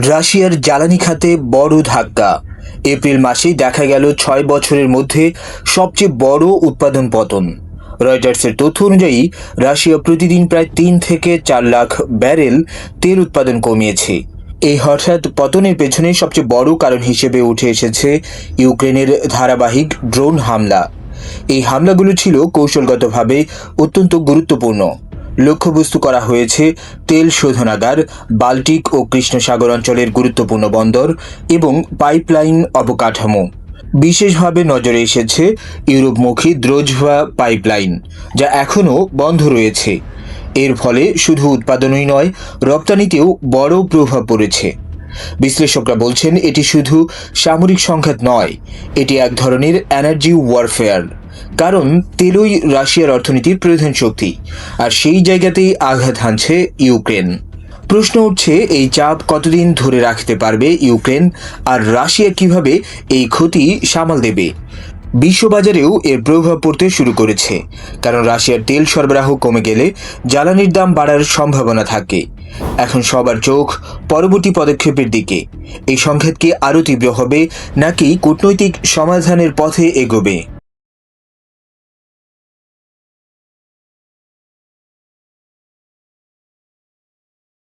রাশিয়ার জ্বালানি খাতে বড় ধাক্কা। এপ্রিল মাসেই দেখা গেল 6 বছরের মধ্যে সবচেয়ে বড় উৎপাদন পতন। রয়টার্সের তথ্য অনুযায়ী রাশিয়া প্রতিদিন প্রায় 3 থেকে 4 লাখ ব্যারেল তেল উৎপাদন কমিয়েছে। এই হঠাৎ পতনের পেছনে সবচেয়ে বড় কারণ হিসেবে উঠে এসেছে ইউক্রেনের ধারাবাহিক ড্রোন হামলা। এই হামলাগুলো ছিল কৌশলগতভাবে অত্যন্ত গুরুত্বপূর্ণ। লক্ষ্যবস্তু করা হয়েছে তেল শোধনাগার, বাল্টিক ও কৃষ্ণ সাগর অঞ্চলের গুরুত্বপূর্ণ বন্দর এবং পাইপলাইন অবকাঠামো। বিশেষভাবে নজরে এসেছে ইউরোপমুখী দ্রোজভা পাইপলাইন, যা এখনও বন্ধ রয়েছে। এর ফলে শুধু উৎপাদনই নয়, রপ্তানিতেও বড় প্রভাব পড়েছে। বিশ্লেষকরা বলছেন এটি শুধু সামরিক সংঘাত নয়, এটি এক ধরনের এনার্জি ওয়ারফেয়ার। কারণ তেলই রাশিয়ার অর্থনীতির প্রধান শক্তি, আর সেই জায়গাতেই আঘাত হানছে ইউক্রেন। প্রশ্ন উঠছে, এই চাপ কতদিন ধরে রাখতে পারবে ইউক্রেন, আর রাশিয়া কিভাবে এই ক্ষতি সামাল দেবে? বিশ্ববাজারেও এর প্রভাব পড়তে শুরু করেছে, কারণ রাশিয়ার তেল সরবরাহ কমে গেলে জ্বালানির দাম বাড়ার সম্ভাবনা থাকে। এখন সবার চোখ পরবর্তী পদক্ষেপের দিকে। এই সংঘাত কি আরও তীব্র হবে, নাকি কূটনৈতিক সমাধানের পথে এগোবে?